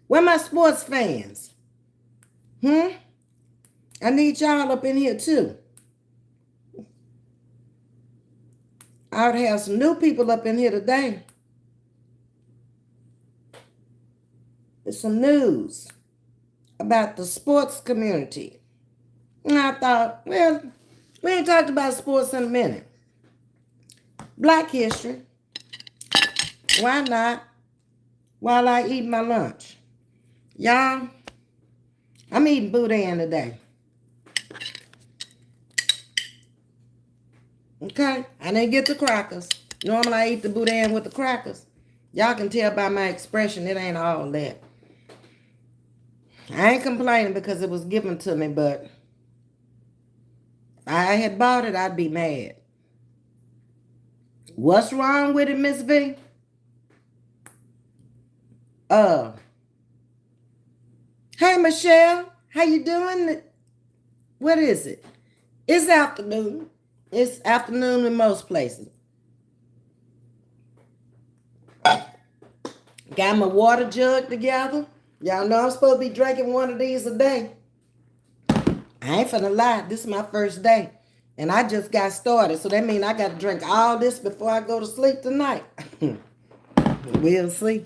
Where my sports fans? I need y'all up in here too. I would have some new people up in here today. There's some news about the sports community. And I thought, well, we ain't talked about sports in a minute. Black history. Why not? While I eat my lunch. Y'all, I'm eating boudin today. Okay? I didn't get the crackers. Normally I eat the boudin with the crackers. Y'all can tell by my expression it ain't all that. I ain't complaining because it was given to me, but if I had bought it, I'd be mad. What's wrong with it, Ms.V? Hey, Michelle. How you doing? What is it? It's afternoon. It's afternoon in most places. Got my water jug together. Y'all know I'm supposed to be drinking one of these a day. I ain't finna lie. This is my first day. And I just got started. So that means I got to drink all this before I go to sleep tonight. We'll see.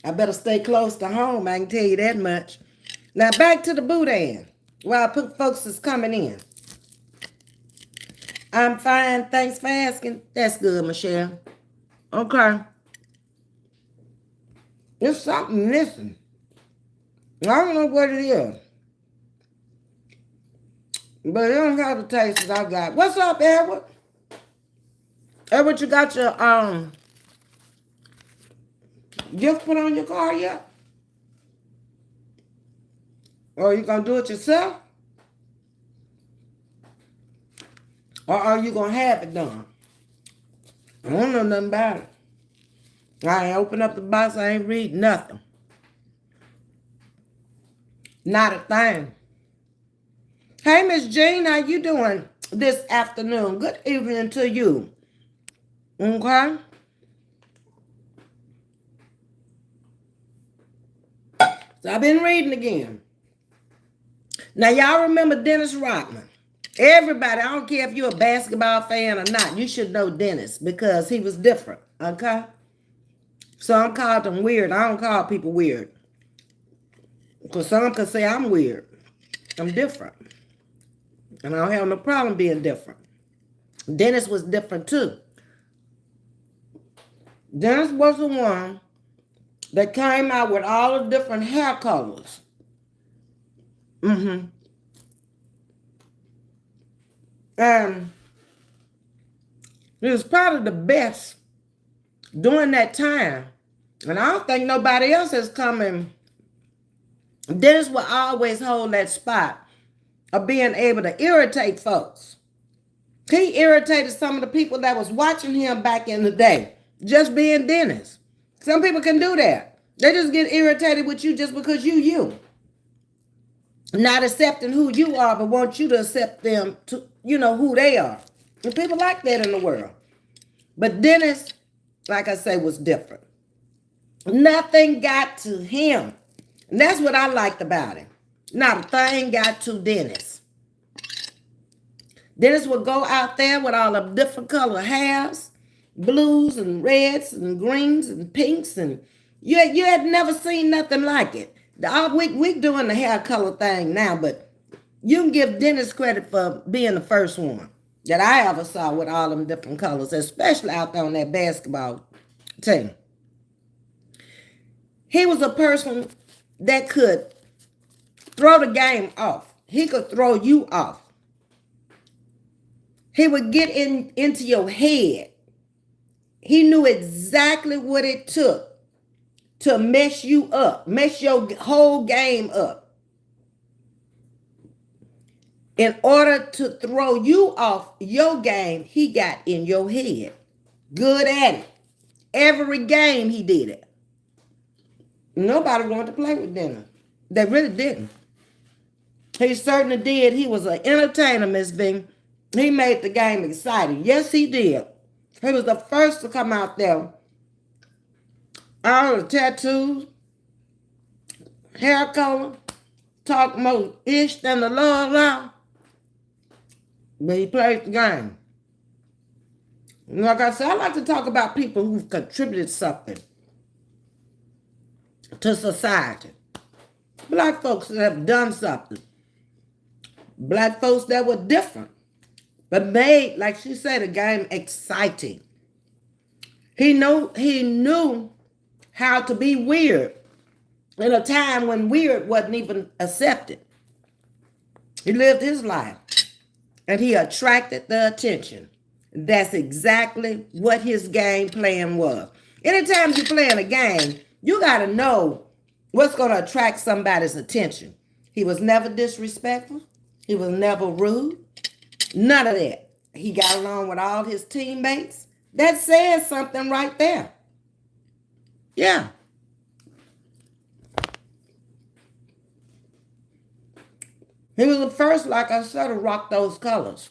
I better stay close to home. I can tell you that much. Now back to the boudin. While folks is coming in. I'm fine. Thanks for asking. That's good, Michelle. Okay. There's something missing. I don't know what it is. But it don't have the taste that I got. What's up, Edward? Edward, you got your gift put on your car yet? Or you gonna do it yourself? Or are you gonna have it done? I don't know nothing about it. I ain't open up the box, I ain't read nothing. Not a thing. Hey, Miss Jean, how you doing this afternoon? Good evening to you. Okay? So I've been reading again. Now, y'all remember Dennis Rodman. Everybody, I don't care if you're a basketball fan or not, you should know Dennis because he was different, okay? So I'm called him weird. I don't call people weird. Because some can say I'm weird. I'm different. And I don't have no problem being different. Dennis was different too. Dennis was the one that came out with all the different hair colors. And he was probably the best during that time. And I don't think nobody else has come in. Dennis will always hold that spot of being able to irritate folks. He irritated some of the people that was watching him back in the day. Just being Dennis. Some people can do that. They just get irritated with you just because you. Not accepting who you are, but want you to accept them to, who they are. And people like that in the world. But Dennis, like I say, was different. Nothing got to him. And that's what I liked about him. Not a thing got to Dennis. Dennis would go out there with all the different color hairs, blues and reds and greens and pinks, and you had never seen nothing like it. We doing the hair color thing now, but you can give Dennis credit for being the first one that I ever saw with all them different colors, especially out there on that basketball team. He was a person that could throw the game off. He could throw you off. He would get into your head. He knew exactly what it took to mess you up, mess your whole game up. In order to throw you off your game, he got in your head. Good at it. Every game he did it. Nobody wanted to play with Dennis. They really didn't. He certainly did. He was an entertainer, Ms.V. He made the game exciting. Yes, he did. He was the first to come out there. All the tattoos, hair color, talk more ish than the law, but he plays the game. Like I said, I like to talk about people who've contributed something to society. Black folks that have done something. Black folks that were different, but made, like she said, the game exciting. He knew how to be weird in a time when weird wasn't even accepted. He lived his life and he attracted the attention. That's exactly what his game plan was. Anytime you're playing a game, you got to know what's going to attract somebody's attention. He was never disrespectful. He was never rude. None of that. He got along with all his teammates. That says something right there. Yeah. He was the first, like I said, to rock those colors.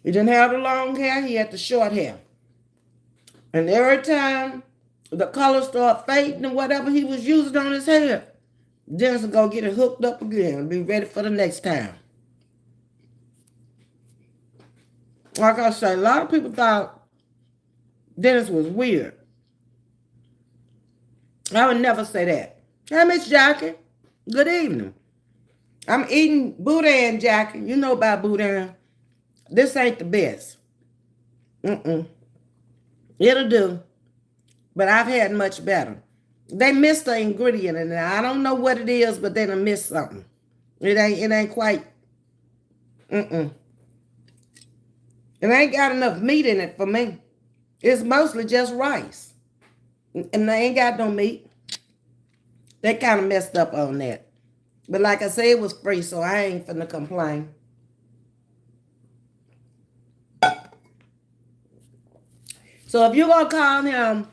He didn't have the long hair. He had the short hair. And every time the colors start fading and whatever he was using on his hair, Dennis would go get it hooked up again and be ready for the next time. Like I said, a lot of people thought Dennis was weird. I would never say that. Hey, Miss Jackie, good evening. I'm eating boudin, Jackie. You know about boudin. This ain't the best. It'll do. But I've had much better. They missed the ingredient in there. I don't know what it is, but they done missed something. It ain't quite. It ain't got enough meat in it for me. It's mostly just rice. And they ain't got no meat. They kind of messed up on that. But like I said, it was free, so I ain't finna complain. So if you're going to call him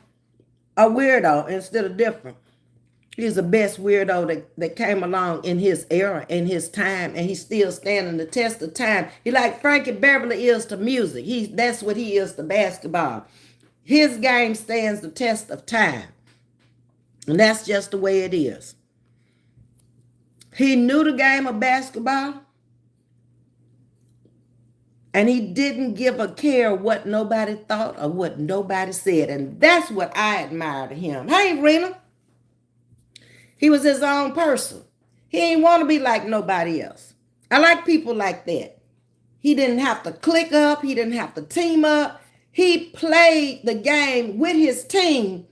a weirdo instead of different, he's the best weirdo that came along in his era, in his time, and he's still standing the test of time. He like Frankie Beverly is to music. That's what he is to basketball. His game stands the test of time. And that's just the way it is. He knew the game of basketball. And he didn't give a care what nobody thought or what nobody said. And that's what I admired him. Hey, Rena. He was his own person. He ain't want to be like nobody else. I like people like that. He didn't have to click up. He didn't have to team up. He played the game with his team,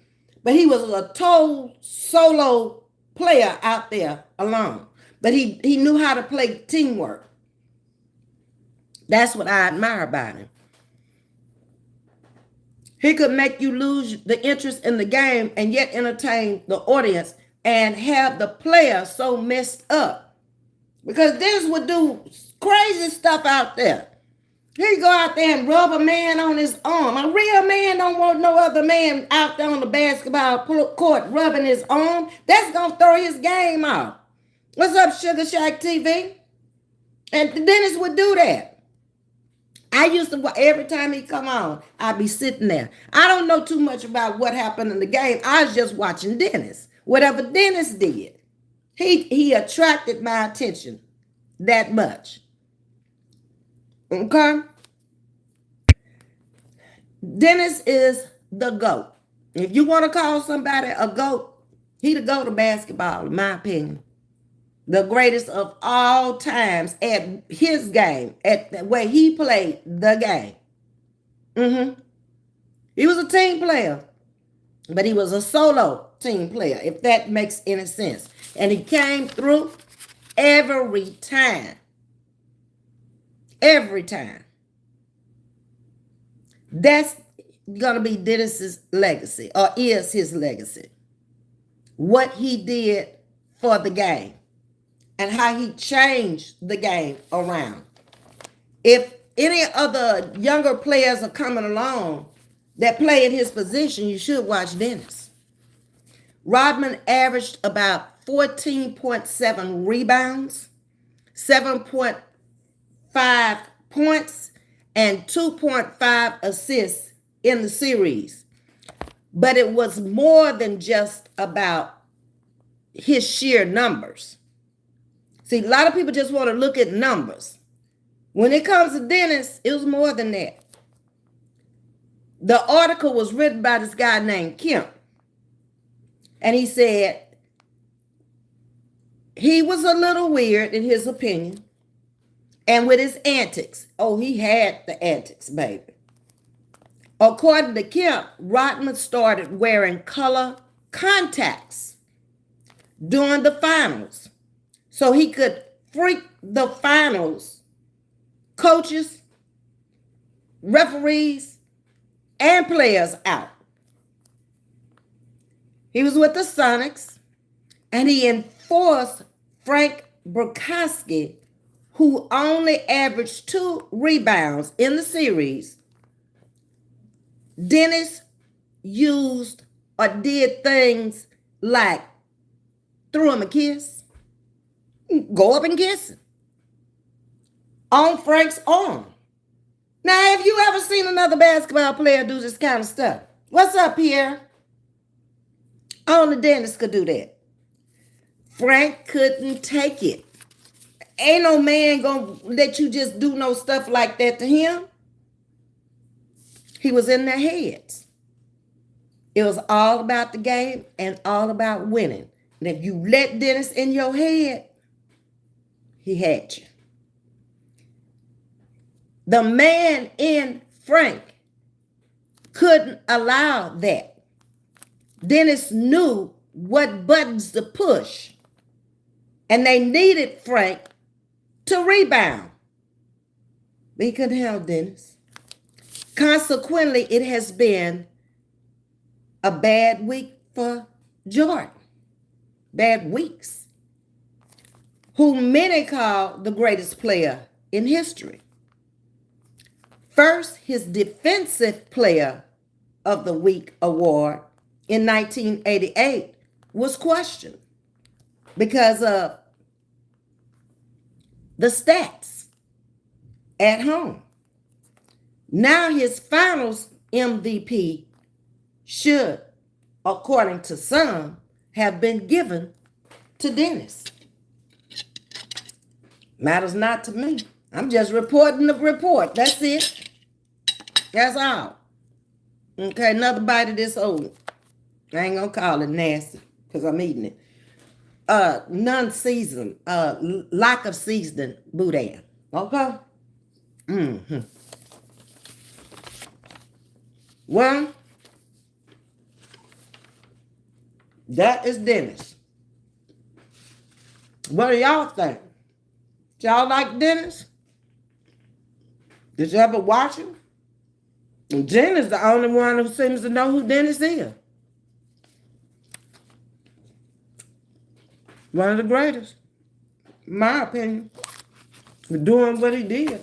but he was a total solo player out there alone. But he knew how to play teamwork. That's what I admire about him. He could make you lose the interest in the game and yet entertain the audience and have the player so messed up. Because this would do crazy stuff out there. He'd go out there and rub a man on his arm. A real man don't want no other man out there on the basketball court rubbing his arm. That's going to throw his game off. What's up, Sugar Shack TV? And Dennis would do that. I used to, every time he come on, I'd be sitting there. I don't know too much about what happened in the game. I was just watching Dennis. Whatever Dennis did, he attracted my attention that much. Okay? Dennis is the GOAT. If you want to call somebody a GOAT, he the GOAT of basketball, in my opinion. The greatest of all times at his game, at the way he played the game. He was a team player, but he was a solo team player, if that makes any sense. And he came through every time. Every time. That's going to be Dennis's legacy, or is his legacy. What he did for the game and how he changed the game around. If any other younger players are coming along that play in his position, you should watch Dennis. Rodman averaged about 14.7 rebounds, 7.5 points, and 2.5 assists in the series. But it was more than just about his sheer numbers. See, a lot of people just want to look at numbers. When it comes to Dennis, it was more than that. The article was written by this guy named Kemp. And he said he was a little weird in his opinion. And with his antics. Oh, he had the antics, baby. According to Kemp, Rodman started wearing color contacts during the finals so he could freak the finals coaches, referees, and players out. He was with the Sonics, and he enforced Frank Burkowski, who only averaged 2 rebounds in the series. Dennis used or did things like threw him a kiss, go up and kiss him on Frank's arm. Now, have you ever seen another basketball player do this kind of stuff? What's up, Pierre? Only Dennis could do that. Frank couldn't take it. Ain't no man gonna let you just do no stuff like that to him. He was in their heads. It was all about the game and all about winning. And if you let Dennis in your head, he had you. The man in Frank couldn't allow that. Dennis knew what buttons to push. And they needed Frank to rebound. But he couldn't help Dennis. Consequently, it has been a bad week for Jordan. Bad weeks. Who many call the greatest player in history. First, his Defensive Player of the Week award in 1988 was questioned because of the stats at home. Now his finals MVP should, according to some, have been given to Dennis. Matters not to me. I'm just reporting the report. That's it. That's all. Okay, another bite of this old. I ain't gonna call it nasty because I'm eating it. Non-seasoned, lack of seasoning boudin. Okay? Mm-hmm. Well, that is Dennis. What do y'all think? Y'all like Dennis? Did you ever watch him? And Jen is the only one who seems to know who Dennis is. One of the greatest, in my opinion, for doing what he did.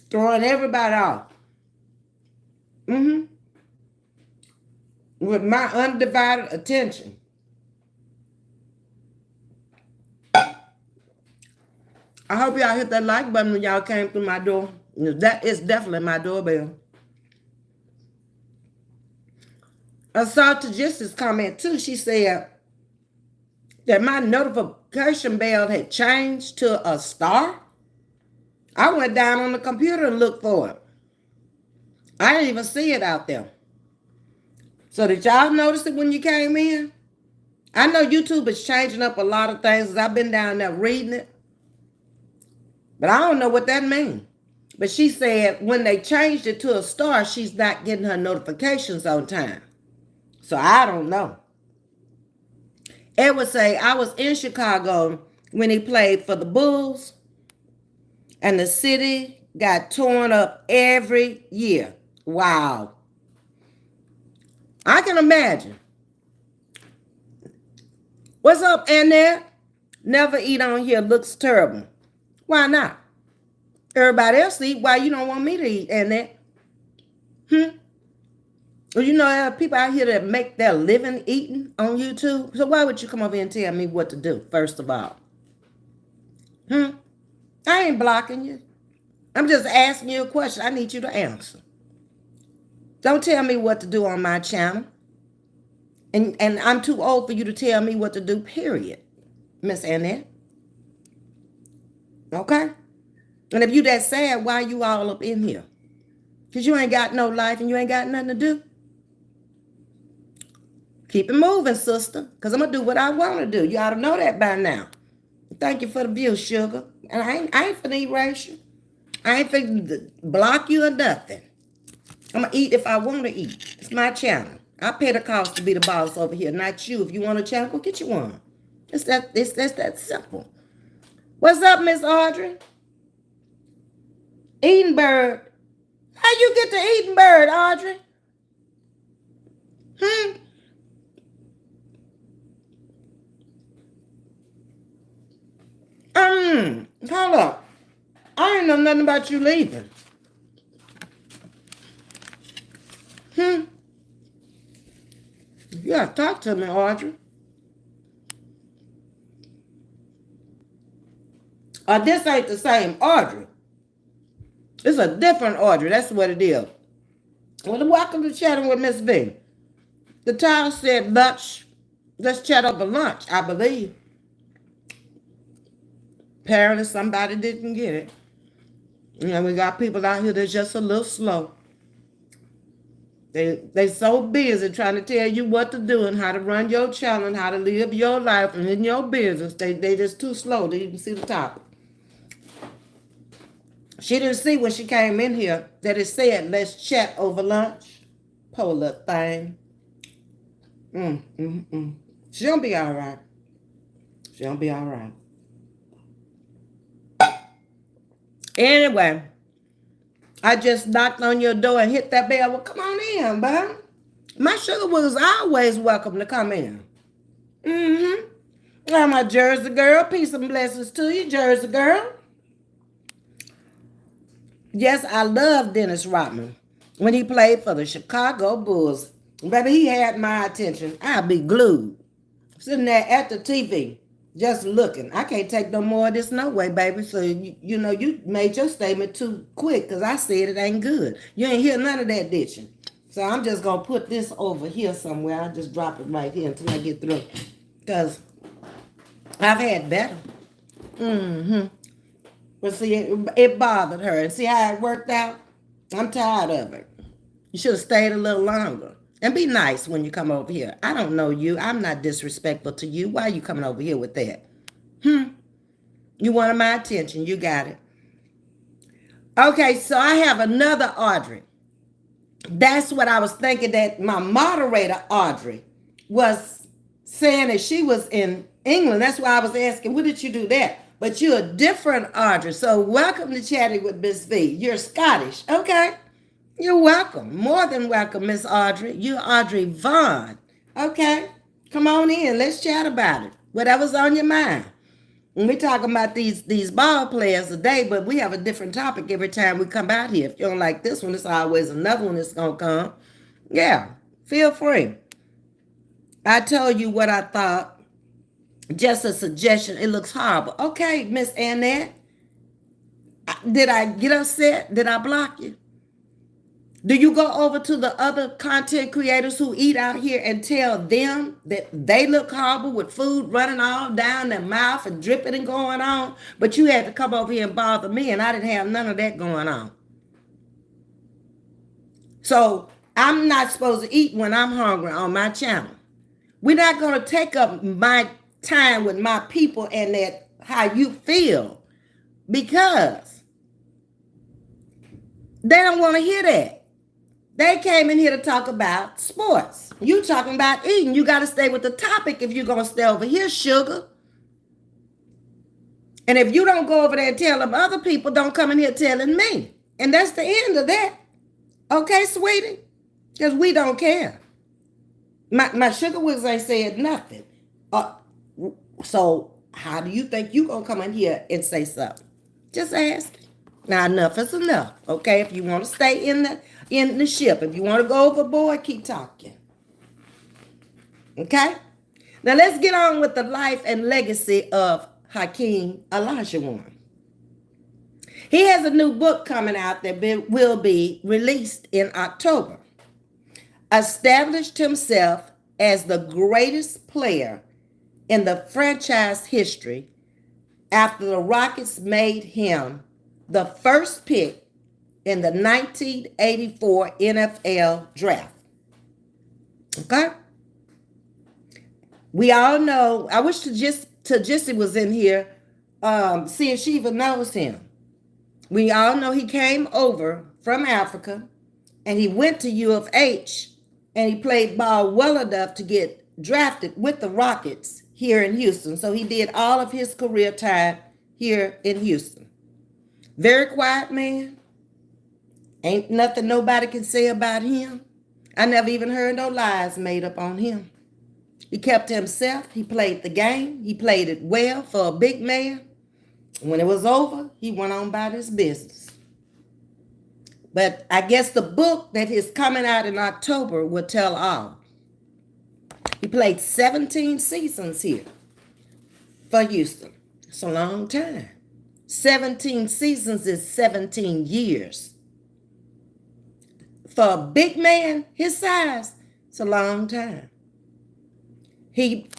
Throwing everybody off. With my undivided attention. I hope y'all hit that like button when y'all came through my door. That is definitely my doorbell. I saw Tajista's comment too. She said that my notification bell had changed to a star. I went down on the computer and looked for it. I didn't even see it out there. So did y'all notice it when you came in? I know YouTube is changing up a lot of things. I've been down there reading it. But I don't know what that means. But she said when they changed it to a star, she's not getting her notifications on time. So I don't know. It would say I was in Chicago when he played for the Bulls. And the city got torn up every year. Wow. I can imagine. What's up, Annette? Never eat on here looks terrible. Why not? Everybody else eat. Why you don't want me to eat, Annette? Well, you know, there are people out here that make their living eating on YouTube. So why would you come over here and tell me what to do, first of all? I ain't blocking you. I'm just asking you a question. I need you to answer. Don't tell me what to do on my channel. And I'm too old for you to tell me what to do, period, Miss Annette. Okay? And if you that sad, why you all up in here? Because you ain't got no life and you ain't got nothing to do. Keep it moving, sister, because I'm going to do what I want to do. You ought to know that by now. Thank you for the view, sugar. And I ain't finna erase you. I ain't finna block you or nothing. I'm going to eat if I want to eat. It's my channel. I pay the cost to be the boss over here, not you. If you want a channel, go get you one. It's that simple. What's up, Miss Audrey? Eating bird. How you get to eating bird, Audrey? Hold up. I ain't know nothing about you leaving. You gotta talk to me, Audrey. This ain't the same Audrey. It's a different Audrey. That's what it is. Well, welcome to Chatting with Ms.V. The title said lunch. Let's chat over lunch, I believe. Apparently somebody didn't get it. We got people out here that's just a little slow. They so busy trying to tell you what to do and how to run your channel and how to live your life and in your business. They just too slow to even see the topic. She didn't see when she came in here that it said, let's chat over lunch. Poor little thing. She gonna be all right. She gonna be all right. Anyway, I just knocked on your door and hit that bell. Well, come on in, bud. My sugar was always welcome to come in. I'm a Jersey girl. Peace and blessings to you, Jersey girl. Yes, I love Dennis Rodman. When he played for the Chicago Bulls, baby, he had my attention. I'd be glued. Sitting there at the TV, just looking. I can't take no more of this no way, baby. So, you know, you made your statement too quick because I said it ain't good. You ain't hear none of that, did you? So I'm just going to put this over here somewhere. I'll just drop it right here until I get through. Because I've had better. But see, it bothered her. And see how it worked out? I'm tired of it. You should have stayed a little longer. And be nice when you come over here. I don't know you. I'm not disrespectful to you. Why are you coming over here with that? You wanted my attention. You got it. Okay, so I have another Audrey. That's what I was thinking, that my moderator, Audrey, was saying that she was in England. That's why I was asking, what did you do there? But you're a different Audrey. So welcome to Chatting with Ms.V. You're Scottish. Okay. You're welcome. More than welcome, Miss Audrey. You're Audrey Vaughn. Okay. Come on in. Let's chat about it. Whatever's on your mind. And we're talking about these ball players today, but we have a different topic every time we come out here. If you don't like this one, it's always another one that's going to come. Yeah. Feel free. I told you what I thought. Just a suggestion. It looks horrible. Okay, Miss Annette. Did I get upset? Did I block you? Do you go over to the other content creators who eat out here and tell them that they look horrible with food running all down their mouth and dripping and going on? But you had to come over here and bother me, and I didn't have none of that going on. So I'm not supposed to eat when I'm hungry on my channel. We're not going to take up my time with my people and that how you feel, because they don't want to hear that. They came in here to talk about sports. You talking about eating. You got to stay with the topic if you're going to stay over here, sugar. And if you don't go over there and tell them other people, don't come in here telling me. And that's the end of that. Okay, sweetie? Because we don't care. My sugar wigs ain't said nothing. So how do you think you going to come in here and say something? Just ask. Now, enough is enough. Okay, if you want to stay in the ship, if you want to go overboard, keep talking. Okay? Now, let's get on with the life and legacy of Hakeem Olajuwon. He has a new book coming out that will be released in October. Established himself as the greatest player in the franchise history after the Rockets made him the first pick in the 1984 NFL draft. Okay? We all know, I wish Tajissi was in here, see if she even knows him. We all know he came over from Africa and he went to U of H and he played ball well enough to get drafted with the Rockets here in Houston. So he did all of his career time here in Houston. Very quiet man. Ain't nothing nobody can say about him. I never even heard no lies made up on him. He kept to himself. He played the game. He played it well for a big man. When it was over, he went on about his business. But I guess the book that is coming out in October will tell all. He played 17 seasons here for Houston. It's a long time. 17 seasons is 17 years. For a big man his size, it's a long time. He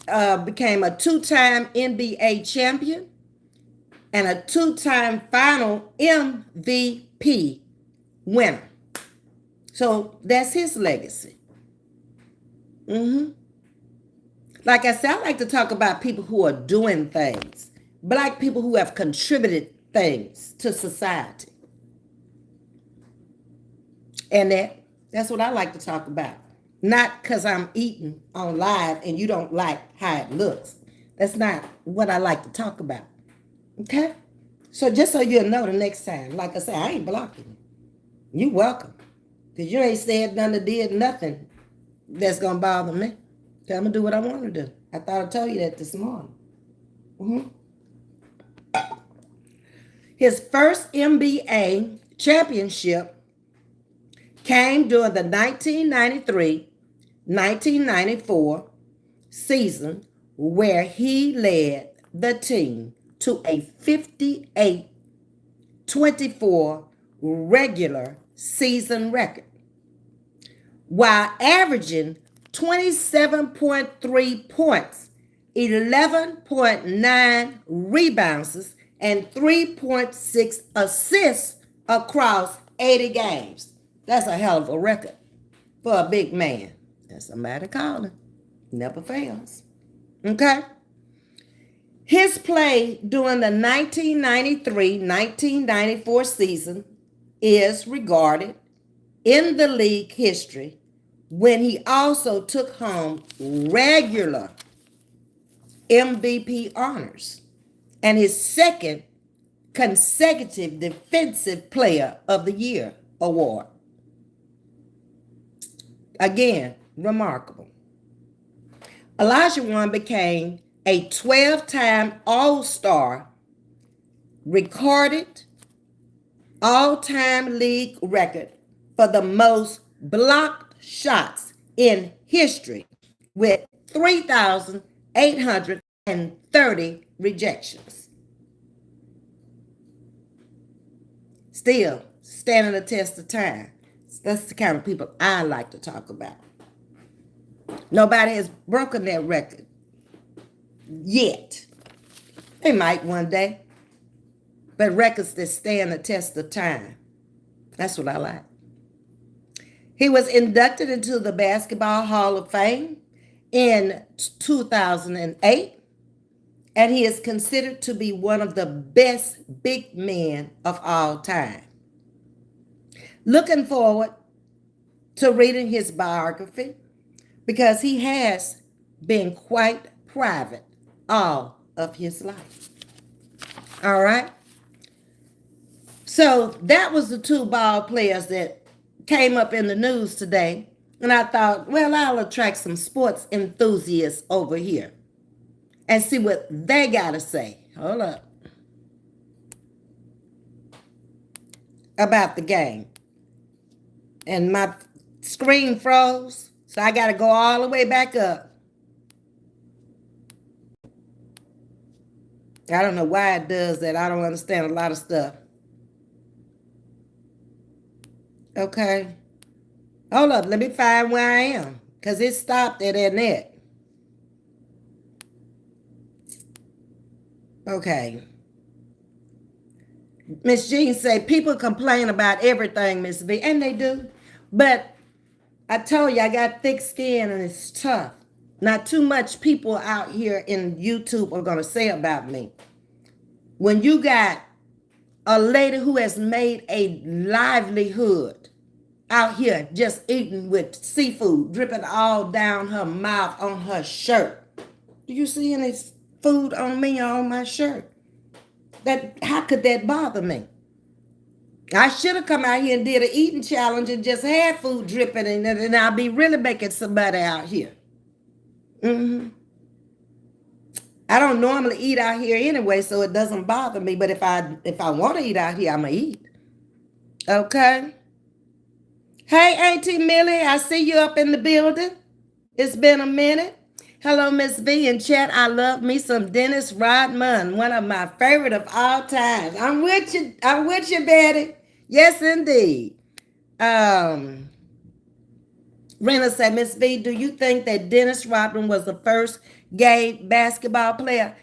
became a two-time NBA champion and a two-time final MVP winner. So that's his legacy. Like I said, I like to talk about people who are doing things, black people who have contributed things to society. And that's what I like to talk about. Not because I'm eating on live and you don't like how it looks. That's not what I like to talk about. Okay? So just so you'll know the next time, like I said, I ain't blocking you. You welcome. Because you ain't said nothing or did nothing that's going to bother me. Okay, I'm going to do what I want to do. I thought I told you that this morning. His first NBA championship came during the 1993-1994 season, where he led the team to a 58-24 regular season record, while averaging 27.3 points, 11.9 rebounds, and 3.6 assists across 80 games. That's a hell of a record for a big man. That's somebody calling. Never fails. Okay? His play during the 1993-1994 season is regarded in the league history when he also took home regular MVP honors and his second consecutive Defensive Player of the Year award. Again, remarkable. Olajuwon became a 12-time All-Star, recorded all-time league record for the most blocked shots in history with 3,830 rejections. Still standing the test of time. That's the kind of people I like to talk about. Nobody has broken that record yet. They might one day. But records that stand the test of time. That's what I like. He was inducted into the Basketball Hall of Fame in 2008. And he is considered to be one of the best big men of all time. Looking forward to reading his biography because he has been quite private all of his life. All right. So that was the two ball players that came up in the news today. And I thought, well, I'll attract some sports enthusiasts over here and see what they got to say. Hold up. About the game. And my screen froze, so I got to go all the way back up. I don't know why it does that. I don't understand a lot of stuff. Okay. Hold up. Let me find where I am. because it stopped at Annette. Okay. Miss Jean said people complain about everything, Miss V, and they do. But I told you I got thick skin and it's tough. Not too much people out here in YouTube are gonna say about me. When you got a lady who has made a livelihood out here just eating with seafood dripping all down her mouth on her shirt. Do you see any food on me or on my shirt? How could that bother me? I should have come out here and did an eating challenge and just had food dripping in it, and I'll be really making somebody out here. I don't normally eat out here anyway, so it doesn't bother me. But if I want to eat out here, I'ma eat. Okay. Hey, Auntie Millie, I see you up in the building. It's been a minute. Hello, Ms.V in chat. I love me some Dennis Rodman, one of my favorite of all times. I'm with you. I'm with you, Betty. Yes, indeed. Rena said, Ms.V, do you think that Dennis Rodman was the first gay basketball player?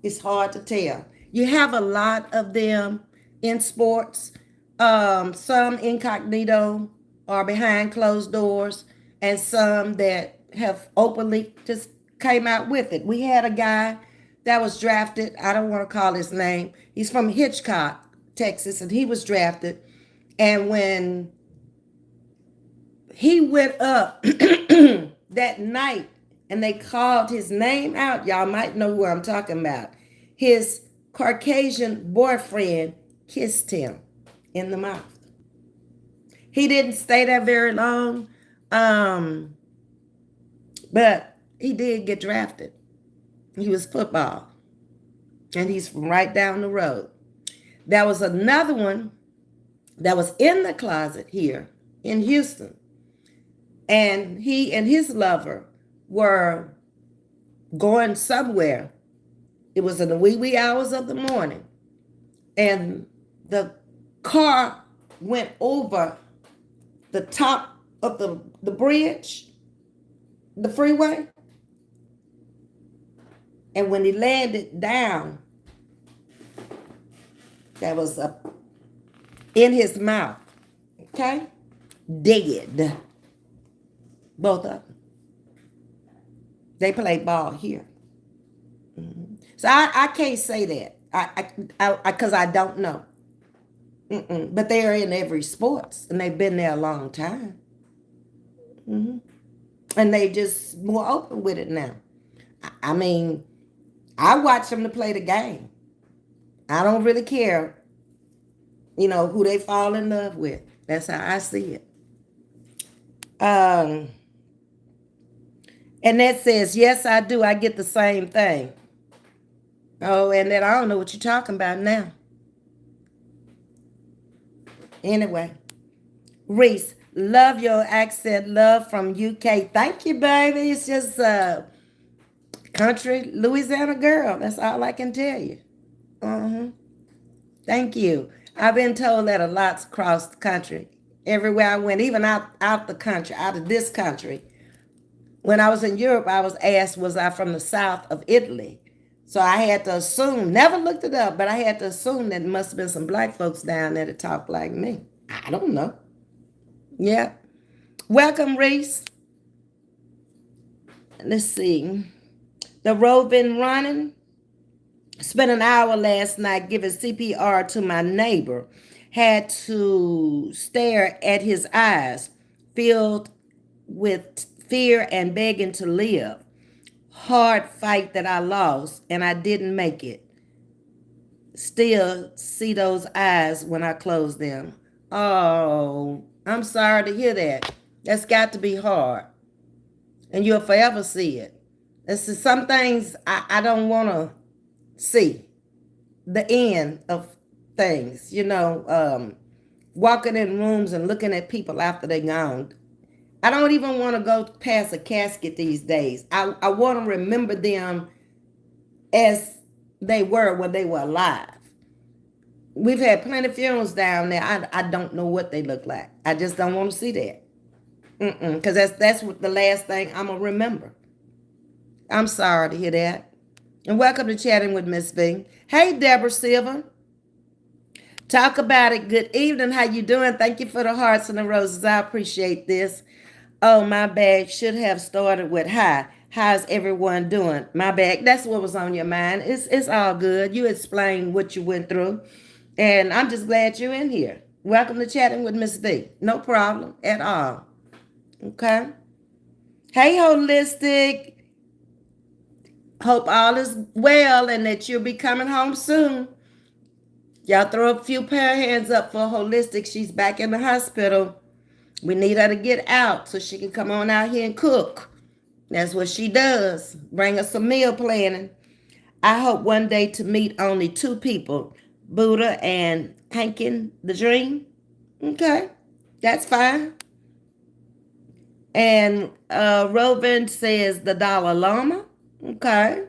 It's hard to tell. You have a lot of them in sports. Some incognito or behind closed doors, and some that have openly just came out with it. We had a guy that was drafted. I don't want to call his name. He's from Hitchcock, Texas, and he was drafted. And when he went up that night and they called his name out, y'all might know who I'm talking about. His Caucasian boyfriend kissed him in the mouth. He didn't stay there very long, but he did get drafted. He was football, and he's from right down the road. There was another one that was in the closet here in Houston, and he and his lover were going somewhere. It was in the wee hours of the morning, and the car went over the top of the bridge, the freeway. And when he landed down, that was up in his mouth. Okay? Dead. Both of them. They play ball here. So I can't say that. Because I don't know. But they are in every sports, and they've been there a long time. And they just more open with it now. I mean, I watch them to play the game. I don't really care, who they fall in love with. That's how I see it. And that says, yes, I do. I get the same thing. Oh, and then I don't know what you're talking about now. Anyway, Reese, love your accent, love from UK. Thank you, baby. It's just a country Louisiana girl. That's all I can tell you. Thank you. I've been told that a lot across the country. Everywhere I went, even out the country, out of this country. When I was in Europe, I was asked, was I from the south of Italy? So I had to assume, never looked it up, but I had to assume that there must have been some black folks down there that talk like me. I don't know. Yeah. Welcome, Reese. Let's see. The road been running. Spent an hour last night giving CPR to my neighbor. Had to stare at his eyes, filled with fear and begging to live. Hard fight that I lost, and I didn't make it. Still see those eyes when I close them. Oh, I'm sorry to hear that. That's got to be hard. And you'll forever see it. It's some things I don't want to see. The end of things, walking in rooms and looking at people after they're gone. I don't even want to go past a casket these days. I want to remember them as they were when they were alive. We've had plenty of funerals down there. I don't know what they look like. I just don't want to see that. Because that's what the last thing I'm going to remember. I'm sorry to hear that. And welcome to Chatting with Ms.V. Hey, Deborah Silver. Talk about it. Good evening. How you doing? Thank you for the hearts and the roses. I appreciate this. Oh, my bag should have started with hi. How's everyone doing? My bag. That's what was on your mind. It's all good. You explained what you went through. And I'm just glad you're in here. Welcome to Chatting with Miss V. No problem at all. Okay. Hey, Holistic. Hope all is well and that you'll be coming home soon. Y'all throw a few pair of hands up for Holistic. She's back in the hospital. We need her to get out so she can come on out here and cook. That's what she does. Bring us some meal planning. I hope one day to meet only two people, Buddha and Hankin the Dream. Okay, that's fine. And Rovin says the Dalai Lama. Okay.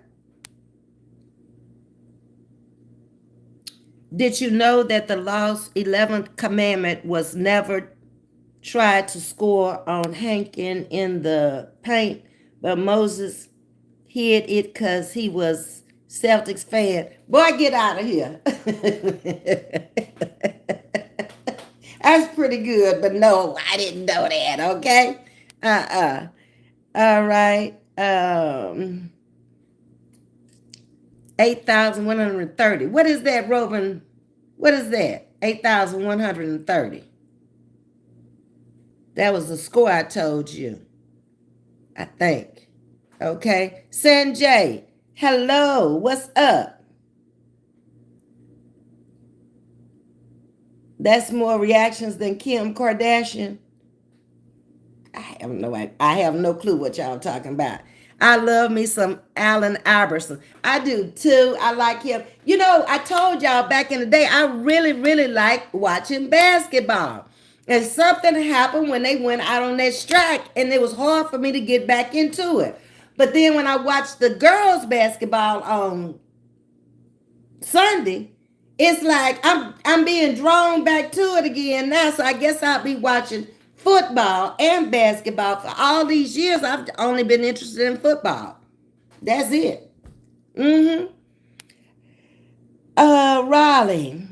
Did you know that the law's 11th commandment was never tried to score on Hankin in the paint, but Moses hid it because he was Celtics fan? Boy, get out of here. That's pretty good, but no, I didn't know that, okay? All right. 8,130. What is that, Robin? What is that? 8,130. That was the score I told you, I think. Okay. Sanjay, hello. What's up? That's more reactions than Kim Kardashian. I have no clue what y'all talking about. I love me some Allen Iverson. I do too. I like him. You know, I told y'all back in the day, I really, really like watching basketball. And something happened when they went out on that strike, and it was hard for me to get back into it. But then when I watched the girls' basketball on Sunday, it's like I'm being drawn back to it again now. So I guess I'll be watching football and basketball. For all these years, I've only been interested in football. That's it. Raleigh,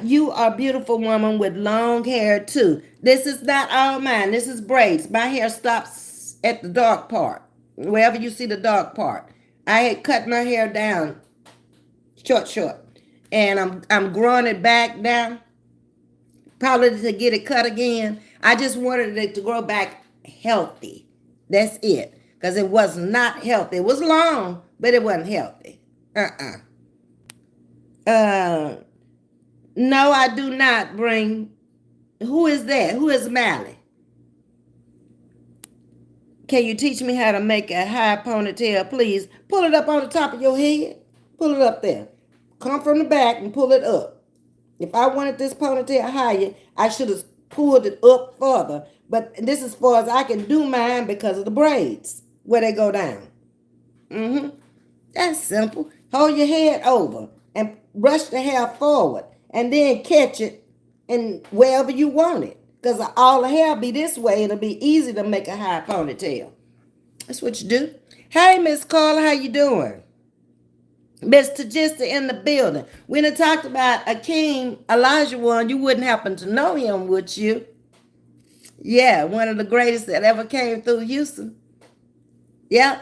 you are a beautiful woman with long hair too. This is not all mine. This is braids. My hair stops at the dark part. Wherever you see the dark part. I had cut my hair down short. And I'm growing it back now. Probably to get it cut again. I just wanted it to grow back healthy. That's it. Because it was not healthy. It was long, but it wasn't healthy. No, I do not bring. Who is that? Who is Mally? Can you teach me how to make a high ponytail, please? Pull it up on the top of your head. Pull it up there. Come from the back and pull it up. If I wanted this ponytail higher, I should have pulled it up further. But this is as far as I can do mine because of the braids, where they go down. That's simple. Hold your head over and brush the hair forward. And then catch it and wherever you want it. Because all the hair be this way, it'll be easy to make a high ponytail. That's what you do. Hey, Miss Carla, how you doing? Mr. Gista in the building. We done talked about Hakeem Olajuwon. You wouldn't happen to know him, would you? Yeah, one of the greatest that ever came through Houston. Yep.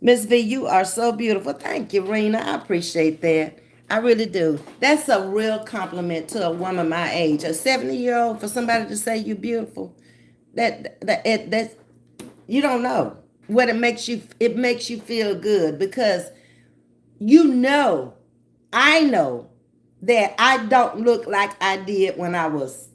Ms.V, you are so beautiful. Thank you, Rena. I appreciate that. I really do. That's a real compliment to a woman my age. A 70-year-old, for somebody to say you're beautiful. That's you don't know what it makes you. It makes you feel good because I know that I don't look like I did when I was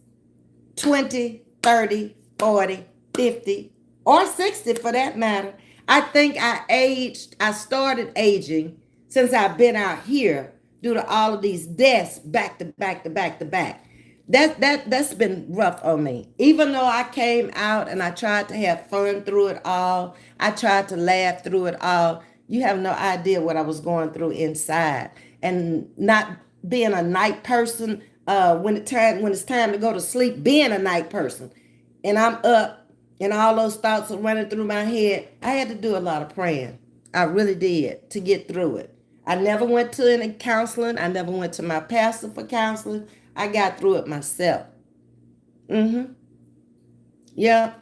20, 30, 40, 50, or 60 for that matter. I think I started aging since I've been out here due to all of these deaths back to back to back to back. That's been rough on me. Even though I came out and I tried to have fun through it all, I tried to laugh through it all. You have no idea what I was going through inside. And not being a night person, when it's time to go to sleep, being a night person, and I'm up, and all those thoughts are running through my head. I had to do a lot of praying. I really did, to get through it. I never went to any counseling. I never went to my pastor for counseling. I got through it myself. Yeah,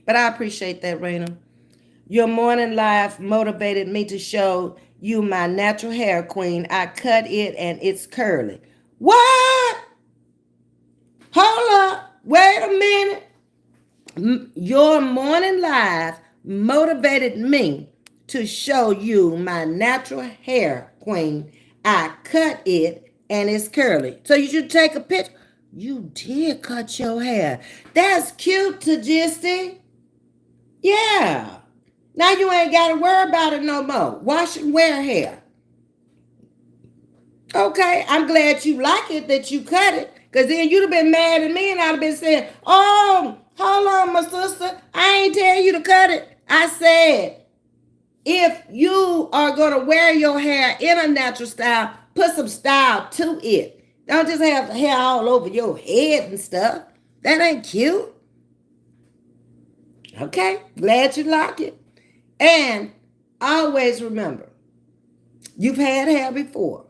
but I appreciate that, Raina. Your morning live motivated me to show you my natural hair, queen. I cut it and it's curly. What? Hold up. Wait a minute. Your morning live motivated me to show you my natural hair, queen. I cut it and it's curly. So you should take a picture. You did cut your hair. That's cute, Tajisti. Yeah. Now you ain't got to worry about it no more. Wash and wear hair. Okay, I'm glad you like it, that you cut it. Because then you'd have been mad at me and I'd have been saying, oh, hold on, my sister. I ain't tell you to cut it. I said, if you are going to wear your hair in a natural style, put some style to it. Don't just have hair all over your head and stuff. That ain't cute. Okay, glad you like it. And always remember, you've had hair before,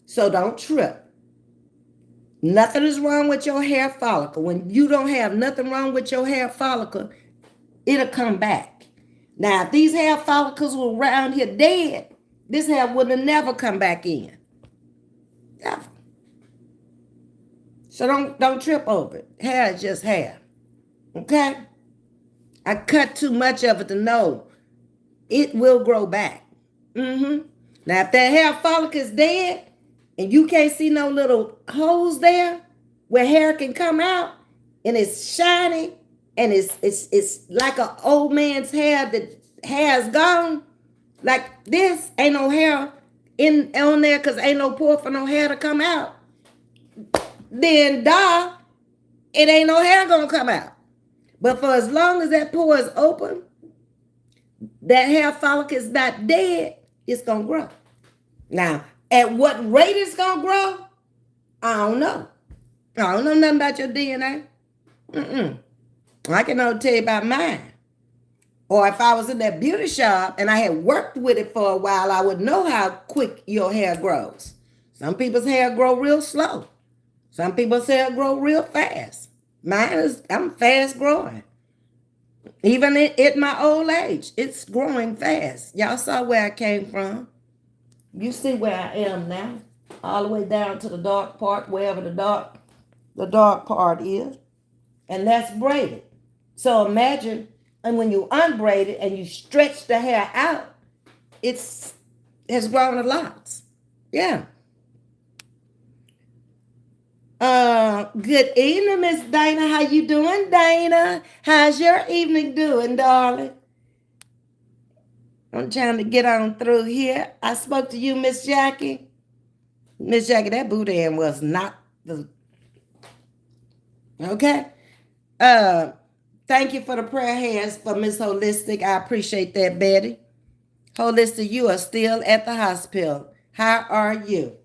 so don't trip. Nothing is wrong with your hair follicle. When you don't have nothing wrong with your hair follicle, it'll come back. Now, if these hair follicles were around here dead, this hair would have never come back in. Never. So don't trip over it. Hair is just hair. Okay? I cut too much of it to know it will grow back. Now, if that hair follicle is dead and you can't see no little holes there where hair can come out, and it's shiny and it's like an old man's hair that hair's gone, like this, ain't no hair on there because ain't no pore for no hair to come out, then it ain't no hair gonna come out. But for as long as that pore is open, that hair follicle is not dead, it's gonna grow. Now, at what rate it's gonna grow, I don't know. I don't know nothing about your DNA. I can only tell you about mine. Or if I was in that beauty shop and I had worked with it for a while, I would know how quick your hair grows. Some people's hair grow real slow. Some people's hair grow real fast. I'm fast growing. Even at my old age, it's growing fast. Y'all saw where I came from. You see where I am now. All the way down to the dark part, wherever the dark part is. And that's braided. So imagine, and when you unbraid it and you stretch the hair out, it has grown a lot. Yeah. Good evening, Miss Dana. How you doing, Dana? How's your evening doing, darling? I'm trying to get on through here. I spoke to you, Miss Jackie. Miss Jackie, that boudin was not the... Okay. Thank you for the prayer hands for Miss Holistic. I appreciate that, Betty. Holistic, you are still at the hospital. How are you?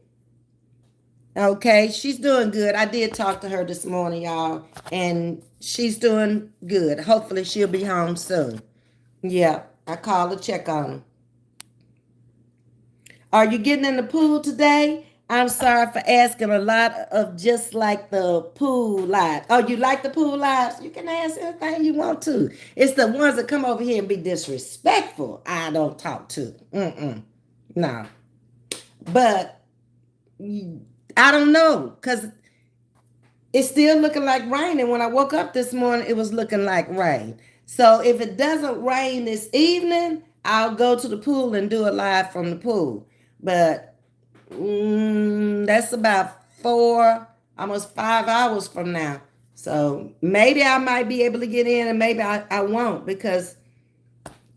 Okay, she's doing good. I did talk to her this morning, y'all, and she's doing good. Hopefully she'll be home soon. Yeah, I called to check on her. Are you getting in the pool today? I'm sorry for asking a lot of just like the pool lives. Oh, you like the pool lives? You can ask anything you want to. It's the ones that come over here and be disrespectful I don't talk to. No. But I don't know, because it's still looking like rain. And when I woke up this morning, it was looking like rain. So if it doesn't rain this evening, I'll go to the pool and do a live from the pool. But that's about almost 5 hours from now. So maybe I might be able to get in and maybe I won't, because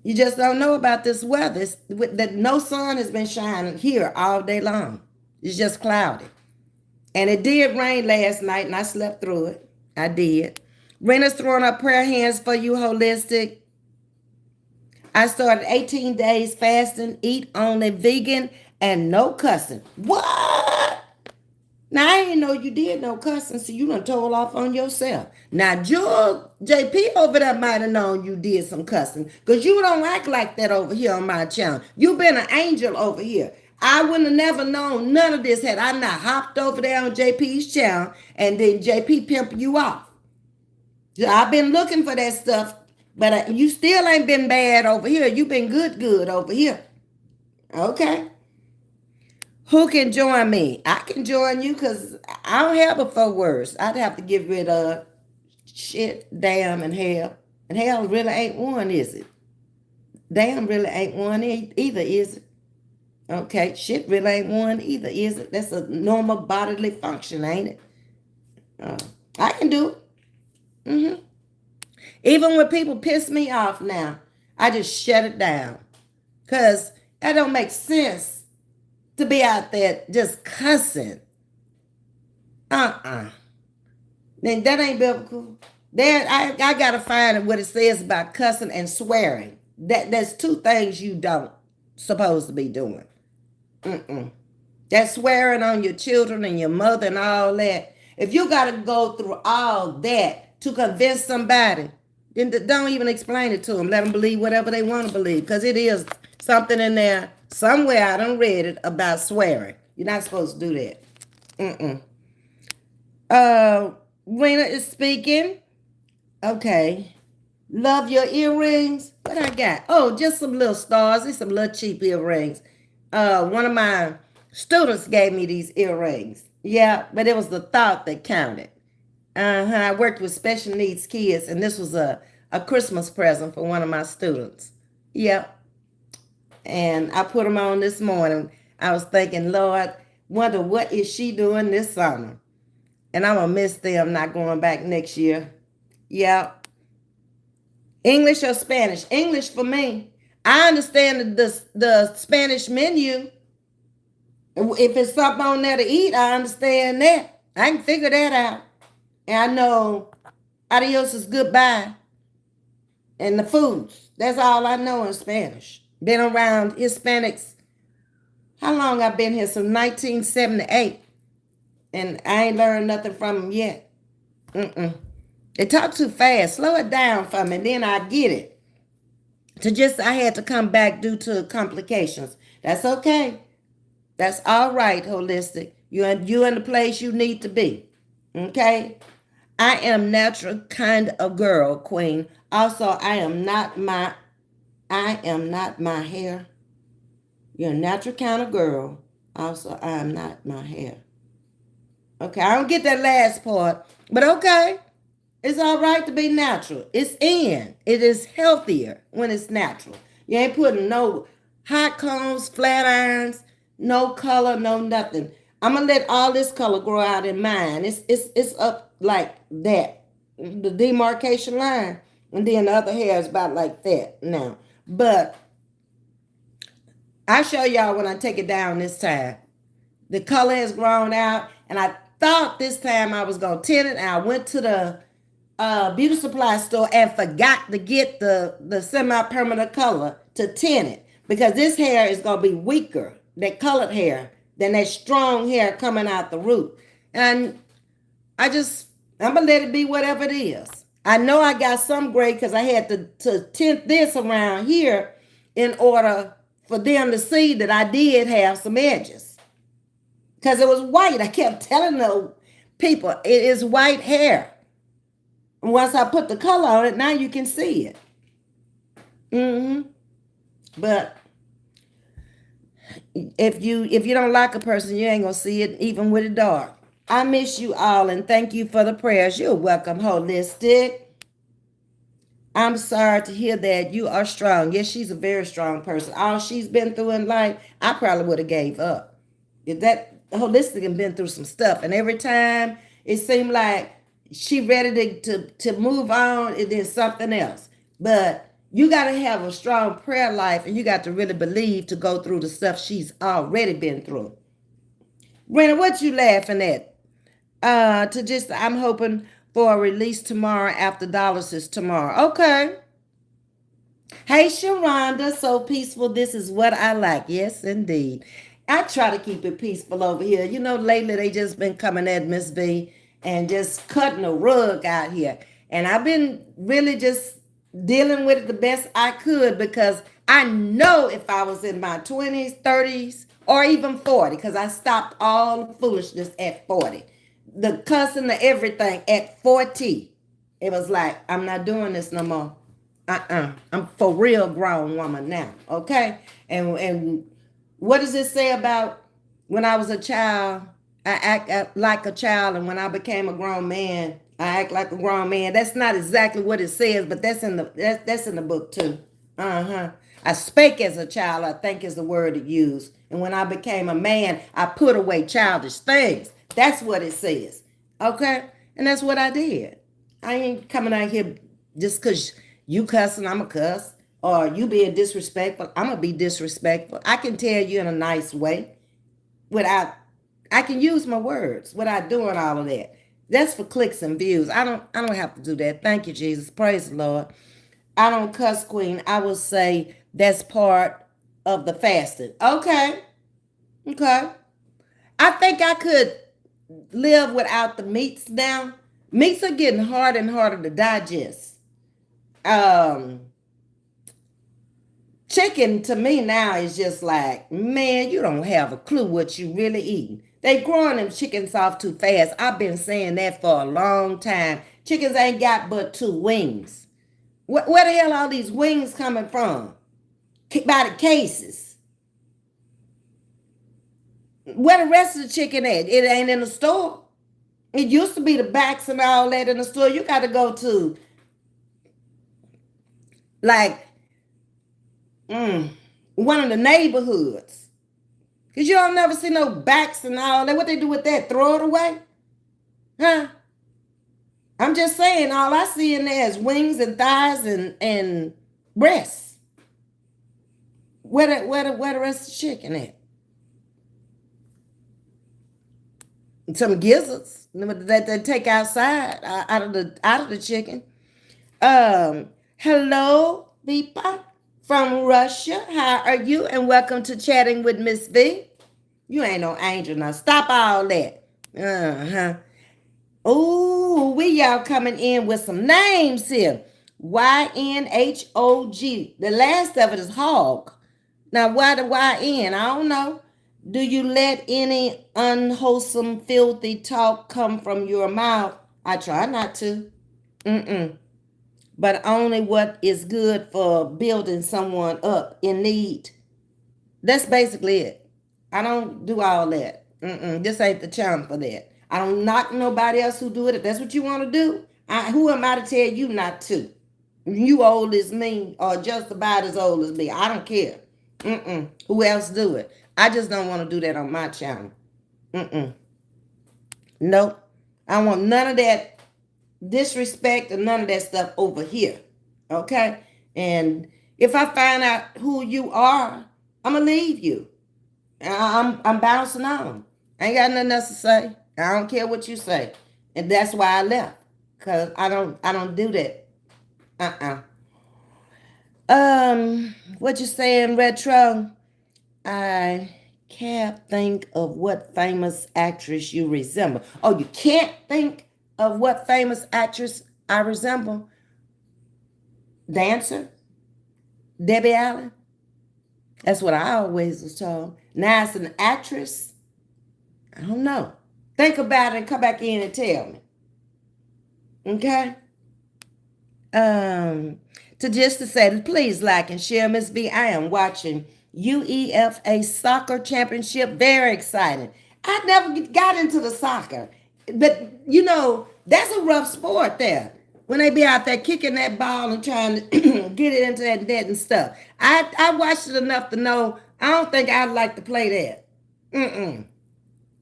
you just don't know about this weather. No sun has been shining here all day long. It's just cloudy. And it did rain last night and I slept through it. I did. Rena's throwing up prayer hands for you, Holistic. I started 18 days fasting, eat only vegan, and no cussing. What? Now, I didn't know you did no cussing, so you done told off on yourself. Now, Jewel, JP over there might have known you did some cussing, because you don't act like that over here on my channel. You been an angel over here. I wouldn't have never known none of this had I not hopped over there on JP's channel and then JP pimp you off. I've been looking for that stuff, but you still ain't been bad over here. You been good over here. Okay. Who can join me? I can join you because I don't have a 4 words. I'd have to get rid of shit, damn, and hell. And hell really ain't one, is it? Damn really ain't one either, is it? Okay, shit really ain't one either, is it? That's a normal bodily function, ain't it? I can do it. Even when people piss me off now, I just shut it down. Because that don't make sense to be out there just cussing. Then that ain't biblical. I gotta find what it says about cussing and swearing. That's 2 things you don't supposed to be doing. That swearing on your children and your mother and all that. If you gotta go through all that to convince somebody, then don't even explain it to them. Let them believe whatever they want to believe, because it is something in there somewhere. I done read it about swearing. You're not supposed to do that. Rena is speaking. Okay. Love your earrings. What I got? Oh, just some little stars. These some little cheap earrings. One of my students gave me these earrings. Yeah, but it was the thought that counted. I worked with special needs kids, and this was a Christmas present for one of my students. Yep. And I put them on this morning. I was thinking, Lord, wonder what is she doing this summer? And I'm going to miss them not going back next year. Yep. English or Spanish? English for me. I understand the Spanish menu. If it's something on there to eat, I understand that. I can figure that out. And I know adios is goodbye. And the foods. That's all I know in Spanish. Been around Hispanics. How long I've been here? Since 1978. And I ain't learned nothing from them yet. They talk too fast. Slow it down for me, then I get it. I had to come back due to complications. That's okay. That's all right, holistic. You in the place you need to be. Okay? I am natural kind of girl, queen. Also, I am not my hair. You're a natural kind of girl. Also, I am not my hair. Okay, I don't get that last part, but okay. It's all right to be natural. It's in. It is healthier when it's natural. You ain't putting no hot combs, flat irons, no color, no nothing. I'm gonna let all this color grow out in mine. It's up like that, the demarcation line, and then the other hair is about like that now. But I show y'all when I take it down this time. The color has grown out, and I thought this time I was gonna tint it. And I went to the beauty supply store and forgot to get the semi-permanent color to tint it, because this hair is gonna be weaker, that colored hair, than that strong hair coming out the root. And I'm gonna let it be whatever it is. I know I got some gray because I had to tint this around here in order for them to see that I did have some edges. Because it was white. I kept telling those people, it is white hair. And once I put the color on it, now you can see it. But if you don't like a person, you ain't gonna see it even with it dark. I miss you all, and thank you for the prayers. You're welcome, holistic. I'm sorry to hear that. You are strong. Yes, she's a very strong person. All she's been through in life, I probably would have gave up. If that holistic had been through some stuff, and every time it seemed like she ready to move on, and then something else. But you got to have a strong prayer life, and you got to really believe to go through the stuff she's already been through. Brenda, what you laughing at? I'm hoping for a release tomorrow after Dollars is tomorrow. Okay. Hey, Sharonda, so peaceful. This is what I like. Yes, indeed. I try to keep it peaceful over here. You know, lately they just been coming at Ms.V and just cutting the rug out here. And I've been really just dealing with it the best I could because I know if I was in my 20s, 30s, or even 40, because I stopped all the foolishness at 40. The cussing, the everything at 40. It was like, I'm not doing this no more. I'm for real grown woman now. Okay? And what does it say about when I was a child, I act like a child, and when I became a grown man, I act like a grown man? That's not exactly what it says, but that's in the book too. I spake as a child, I think is the word it used. And when I became a man, I put away childish things. That's what it says. Okay? And that's what I did. I ain't coming out here just because you cussing, I'm a cuss. Or you being disrespectful, I'm going to be disrespectful. I can tell you in a nice way without, I can use my words without doing all of that. That's for clicks and views. I don't have to do that. Thank you, Jesus. Praise the Lord. I don't cuss, Queen. I will say that's part of the fasting. Okay. Okay. I think I could live without the meats now. Meats are getting harder and harder to digest. Um, Chicken to me now is just like, man, you don't have a clue what you really eating. They growing them chickens off too fast. I've been saying that for a long time. Chickens ain't got but two wings. Where the hell are all these wings coming from? By the cases. Where the rest of the chicken at? It ain't in the store. It used to be the backs and all that in the store. You got to go to like one of the neighborhoods. Because you don't never see no backs and all that. What they do with that? Throw it away? Huh? I'm just saying, all I see in there is wings and thighs and breasts. Where the rest of the chicken at? Some gizzards that they take outside out of the chicken. Hello, Vipa from Russia. How are you? And welcome to Chatting with Ms.V. You ain't no angel now. Stop all that. Ooh, we y'all coming in with some names here. YNHOG. The last of it is hog. Now, why the YN? I don't know. Do you let any unwholesome, filthy talk come from your mouth? I try not to. But only what is good for building someone up in need. That's basically it. I don't do all that. This ain't the channel for that. I don't knock nobody else who do it. If that's what you want to do, who am I to tell you not to? You old as me or just about as old as me. I don't care. Who else do it? I just don't want to do that on my channel. Nope. I want none of that disrespect and none of that stuff over here. Okay? And if I find out who you are, I'm going to leave you. I'm bouncing on. I ain't got nothing else to say. I don't care what you say. And that's why I left. Because I don't do that. What you saying, Retro? I can't think of what famous actress you resemble. Oh, you can't think of what famous actress I resemble? Dancer? Debbie Allen? That's what I always was told. Now it's an actress? I don't know. Think about it and come back in and tell me. Okay? To say, please like and share, Ms.V. I am watching UEFA soccer championship. Very exciting. I never got into the soccer. But, you know, that's a rough sport there. When they be out there kicking that ball and trying to get it into that net and stuff. I watched it enough to know I don't think I'd like to play that.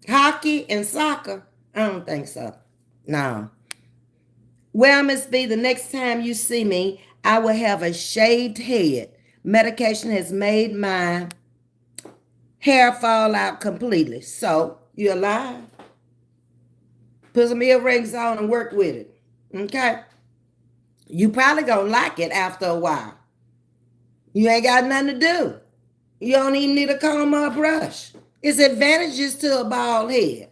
Hockey and soccer, I don't think so. No. Well, Ms.V, the next time you see me, I will have a shaved head. Medication has made my hair fall out completely. So, you're alive. Put some earrings on and work with it. Okay? You probably gonna like it after a while. You ain't got nothing to do. You don't even need a comb or a brush. It's advantages to a bald head.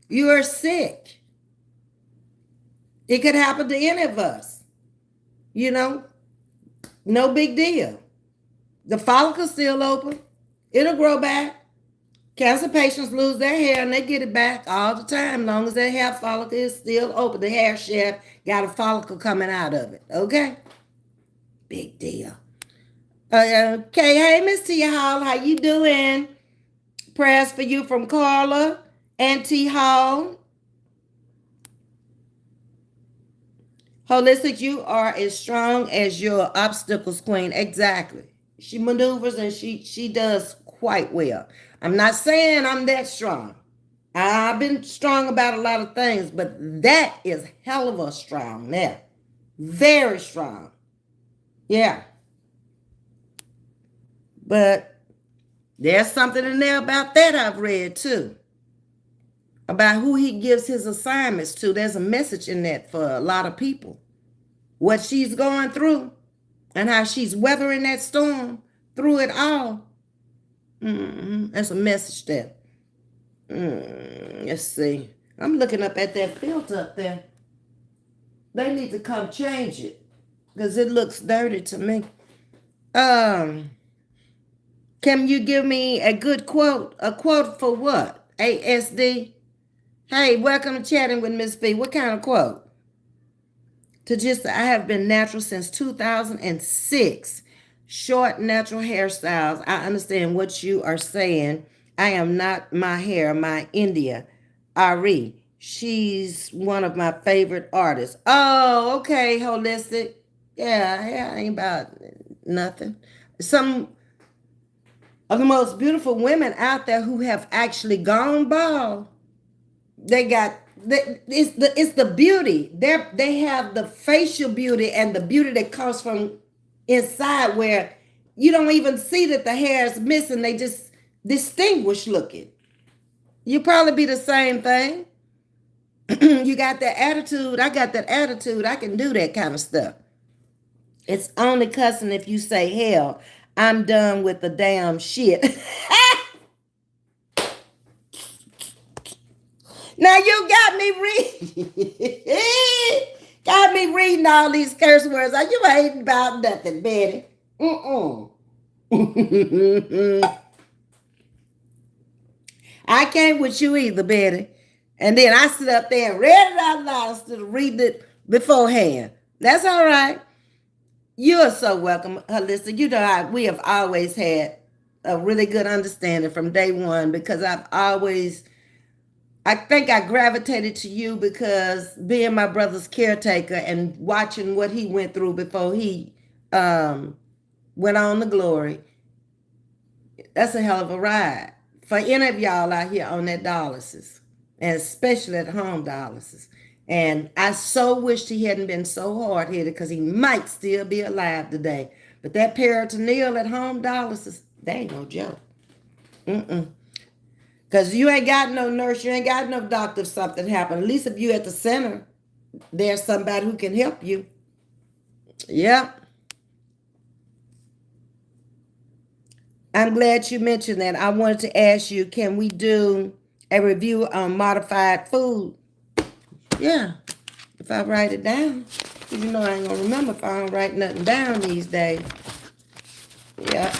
You are sick. It could happen to any of us. You know, no big deal. The follicle's still open. It'll grow back. Cancer patients lose their hair and they get it back all the time, as long as their hair follicle is still open. The hair shaft got a follicle coming out of it. Okay? Big deal. Okay, hey, Miss Tia Hall, how you doing? Prayers for you from Carla, Auntie Hall. Holistic, you are as strong as your obstacles queen. Exactly. She maneuvers and she does quite well. I'm not saying I'm that strong. I've been strong about a lot of things, but that is hell of a strong now. Very strong. Yeah. But there's something in there about that I've read too. About who he gives his assignments to. There's a message in that for a lot of people. What she's going through and how she's weathering that storm through it all. That's a message there. Let's see. I'm looking up at that filter up there. They need to come change it because it looks dirty to me. Can you give me a good quote? A quote for what? ASD? Hey, welcome to Chatting with Ms.V. What kind of quote? I have been natural since 2006. Short natural hairstyles. I understand what you are saying. I am not my hair, my India. Ari. She's one of my favorite artists. Oh, okay, holistic. Yeah, ain't about nothing. Some of the most beautiful women out there who have actually gone bald. It's the beauty. They have the facial beauty and the beauty that comes from inside, where you don't even see that the hair is missing. They just distinguished looking. You probably be the same thing. You got that attitude. I got that attitude. I can do that kind of stuff. It's only cussing if you say, hell, I'm done with the damn shit. Now you got me reading all these curse words. Are you hating about nothing, Betty? I can't with you either, Betty. And then I sit up there and read it out loud instead of reading it beforehand. That's all right. You are so welcome, Alyssa. You know, we have always had a really good understanding from day one, because I think I gravitated to you because being my brother's caretaker and watching what he went through before he went on to glory. That's a hell of a ride for any of y'all out here on that dialysis, and especially at home dialysis. And I so wished he hadn't been so hard-headed, because he might still be alive today. But that peritoneal at home dialysis, that ain't no joke. Because you ain't got no nurse, you ain't got no doctor if something happened. At least if you at the center, there's somebody who can help you. Yep. I'm glad you mentioned that. I wanted to ask you, can we do a review on modified food? Yeah, if I write it down. Because you know I ain't going to remember if I don't write nothing down these days. Yeah.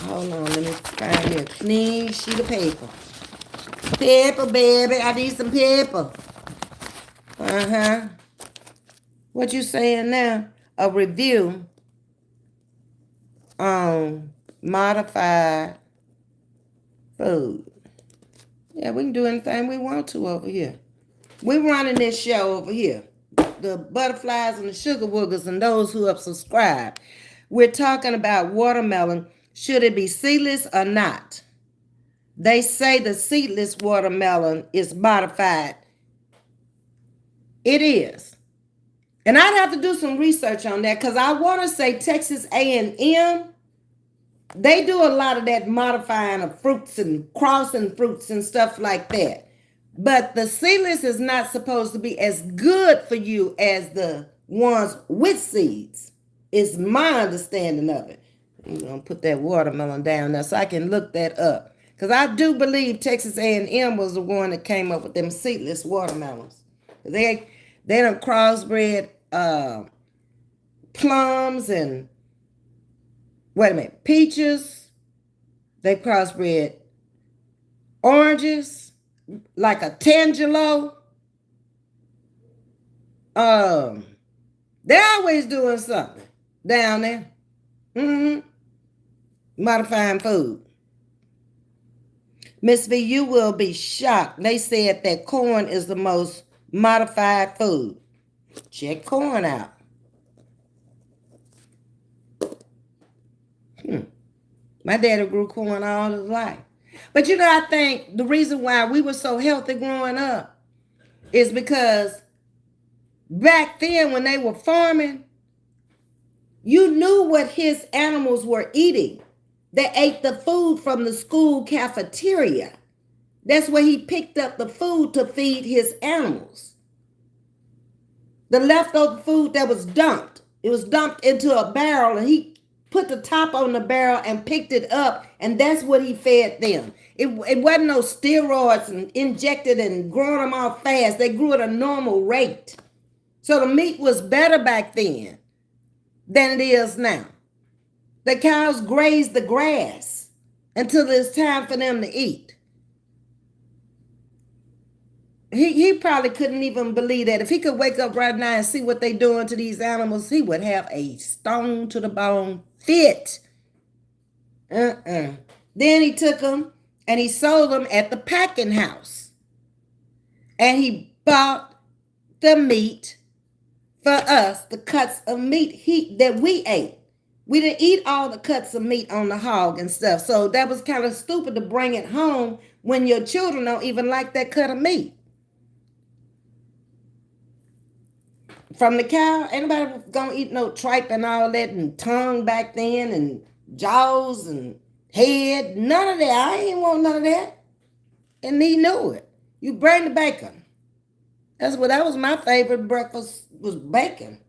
Hold on, let me find me a clean sheet of paper. Paper, baby. I need some paper. What you saying now? A review on modified food. Yeah, we can do anything we want to over here. We're running this show over here. The butterflies and the sugar woogers and those who have subscribed. We're talking about watermelon. Should it be seedless or not? They say the seedless watermelon is modified. It is. And I'd have to do some research on that, because I want to say Texas A&M, they do a lot of that modifying of fruits and crossing fruits and stuff like that. But the seedless is not supposed to be as good for you as the ones with seeds. Is my understanding of it. I'm going to put that watermelon down there so I can look that up. Because I do believe Texas A&M was the one that came up with them seedless watermelons. They done crossbred plums and, wait a minute, peaches. They crossbred oranges, like a Tangelo. They're always doing something down there. Modifying food. Ms.V, you will be shocked. They said that corn is the most modified food. Check corn out. My daddy grew corn all his life. But you know, I think the reason why we were so healthy growing up is because back then when they were farming, you knew what his animals were eating. They ate the food from the school cafeteria. That's where he picked up the food to feed his animals. The leftover food that was dumped, it was dumped into a barrel, and he put the top on the barrel and picked it up, and that's what he fed them. It wasn't no steroids and injected and growing them all fast. They grew at a normal rate. So the meat was better back then than it is now. The cows grazed the grass until it's time for them to eat. He probably couldn't even believe that. If he could wake up right now and see what they're doing to these animals, he would have a stone to the bone fit. Then he took them and he sold them at the packing house. And he bought the meat for us, the cuts of meat that we ate. We didn't eat all the cuts of meat on the hog and stuff. So that was kind of stupid to bring it home when your children don't even like that cut of meat. From the cow, anybody gonna eat no tripe and all that and tongue back then and jaws and head? None of that. I ain't want none of that. And he knew it. You bring the bacon. That was my favorite breakfast, was bacon.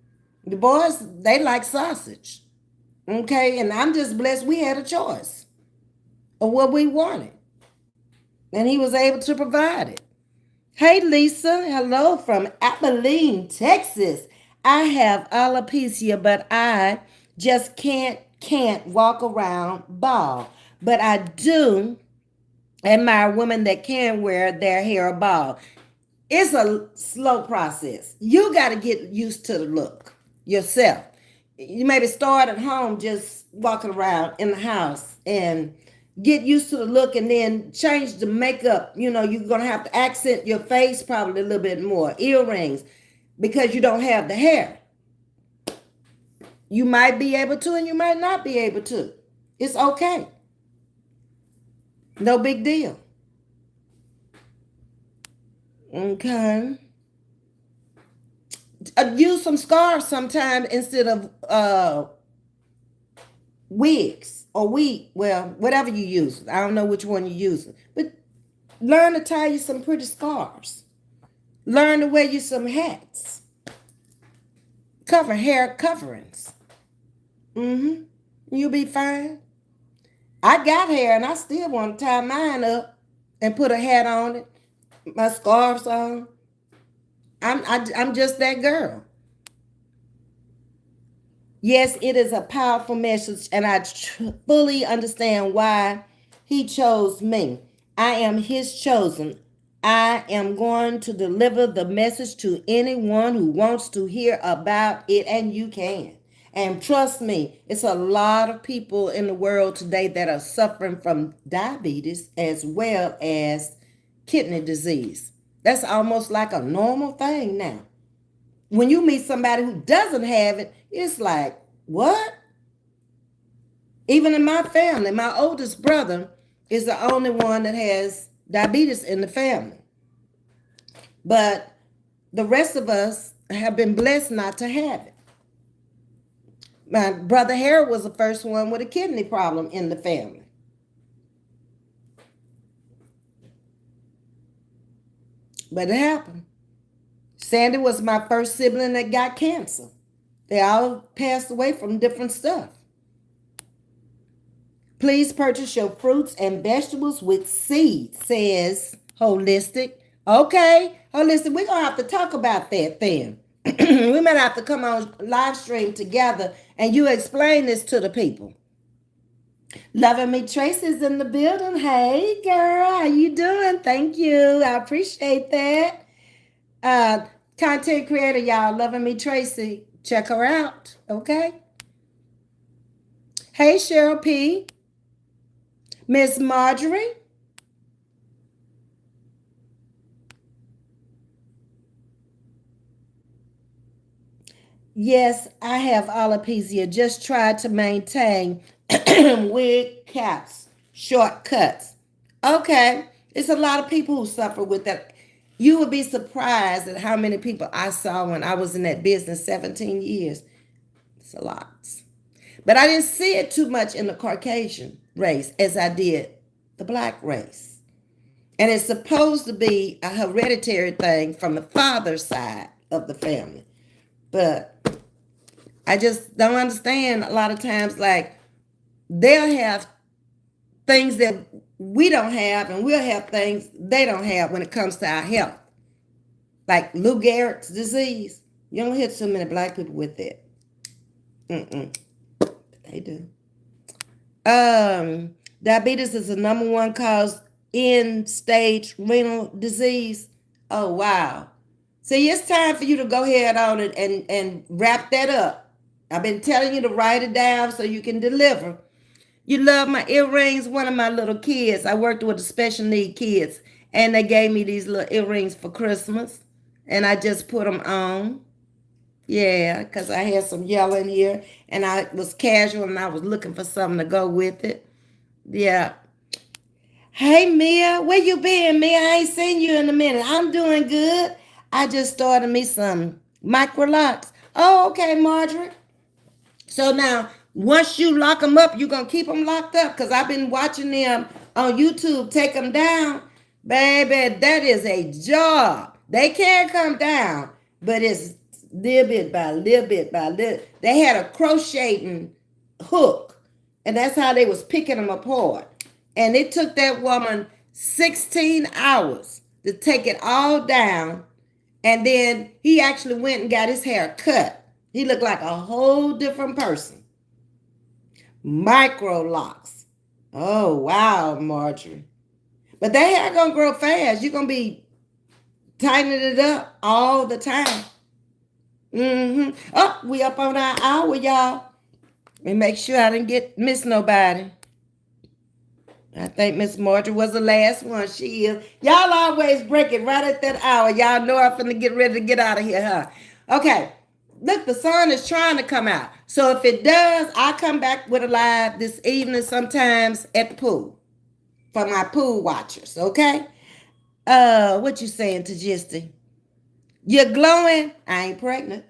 The boys, they like sausage. Okay, and I'm just blessed we had a choice of what we wanted. And he was able to provide it. Hey, Lisa. Hello from Abilene, Texas. I have alopecia, but I just can't walk around bald. But I do admire women that can wear their hair bald. It's a slow process. You got to get used to the look yourself. You maybe start at home just walking around in the house and get used to the look, and then change the makeup. You know, you're going to have to accent your face probably a little bit more. Earrings, because you don't have the hair. You might be able to and you might not be able to. It's okay. No big deal. Okay. Use some scarves sometime instead of wigs or whatever you use. I don't know which one you're using, but learn to tie you some pretty scarves. Learn to wear you some hats. Hair coverings. You'll be fine. I got hair and I still want to tie mine up and put a hat on it, my scarves on. I'm just that girl. Yes, it is a powerful message, and I fully understand why he chose me. I am his chosen. I am going to deliver the message to anyone who wants to hear about it, and you can. And trust me, it's a lot of people in the world today that are suffering from diabetes as well as kidney disease. That's almost like a normal thing now. When you meet somebody who doesn't have it, it's like, what? Even in my family, my oldest brother is the only one that has diabetes in the family. But the rest of us have been blessed not to have it. My brother Harry was the first one with a kidney problem in the family. But it happened. Sandy was my first sibling that got cancer. They all passed away from different stuff. Please purchase your fruits and vegetables with seeds, says Holistic. Okay, Holistic, we're going to have to talk about that then. We might have to come on live stream together and you explain this to the people. Loving Me Tracy's in the building. Hey, girl, how you doing? Thank you. I appreciate that. Content creator, y'all, Loving Me Tracy. Check her out, okay? Hey, Cheryl P. Miss Marjorie. Yes, I have alopecia. Just try to maintain wig caps, shortcuts. Okay. It's a lot of people who suffer with that. You would be surprised at how many people I saw when I was in that business 17 years. It's a lot. But I didn't see it too much in the Caucasian race as I did the black race. And it's supposed to be a hereditary thing from the father's side of the family. But I just don't understand a lot of times, like, they'll have things that we don't have, and we'll have things they don't have when it comes to our health. Like Lou Gehrig's disease. You don't hear too many black people with that. But they do. Diabetes is the number one cause end-stage renal disease. Oh, wow. See, it's time for you to go ahead on it and wrap that up. I've been telling you to write it down so you can deliver. You love my earrings? One of my little kids, I worked with the special need kids, and they gave me these little earrings for Christmas, and I just put them on. Yeah, because I had some yellow in here, and I was casual, and I was looking for something to go with it. Yeah. Hey, Mia, where you been, Mia? I ain't seen you in a minute. I'm doing good. I just started me some micro locks. Oh, okay, Marjorie. So now, once you lock them up, you're going to keep them locked up? Because I've been watching them on YouTube take them down. Baby, that is a job. They can come down, but it's little bit by little bit by little. They had a crocheting hook, and that's how they was picking them apart. And it took that woman 16 hours to take it all down. And then he actually went and got his hair cut. He looked like a whole different person. Micro locks. Oh, wow, Marjorie. But that hair gonna grow fast. You're gonna be tightening it up all the time. Oh, we up on our hour, y'all. Let me make sure I didn't miss nobody. I think Miss Marjorie was the last one. She is. Y'all always break it right at that hour. Y'all know I'm finna get ready to get out of here, huh? Okay. Look, the sun is trying to come out. So if it does, I'll come back with a live this evening sometimes at the pool for my pool watchers, okay? What you saying, Tajisti? You're glowing? I ain't pregnant.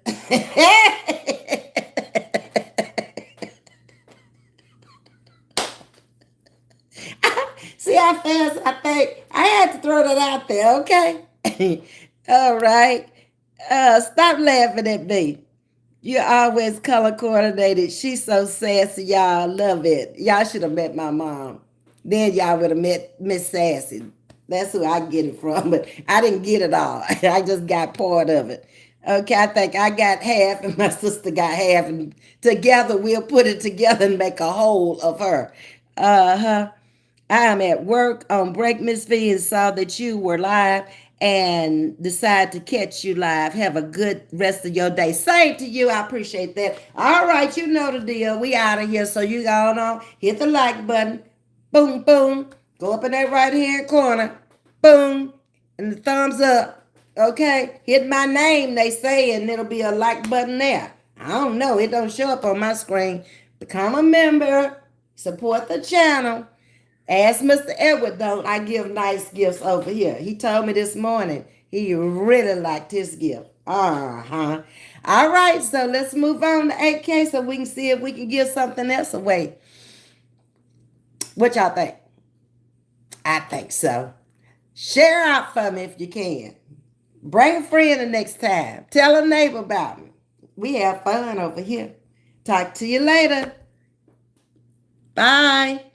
See how fast I think? I had to throw that out there, okay? All right. Stop laughing at me. You're always color coordinated. She's so sassy, y'all. Love it. Y'all should have met my mom. Then y'all would have met Miss Sassy. That's who I get it from, but I didn't get it all. I just got part of it. Okay, I think I got half and my sister got half, and together we'll put it together and make a whole of her. Uh-huh. I am at work on break, Ms.V, and saw that you were live and decided to catch you live. Have a good rest of your day. Same to you. I appreciate that. All right, you know the deal. We out of here. So you go on, hit the like button. Boom, boom. Go up in that right-hand corner. Boom. And the thumbs up. Okay. Hit my name, they say, and it'll be a like button there. I don't know. It don't show up on my screen. Become a member. Support the channel. Ask Mr. Edward, don't I give nice gifts over here? He told me this morning he really liked his gift. Uh-huh. All right, so let's move on to 8K so we can see if we can give something else away. What y'all think? I think so. Share out for me if you can. Bring a friend the next time. Tell a neighbor about me. We have fun over here. Talk to you later. Bye.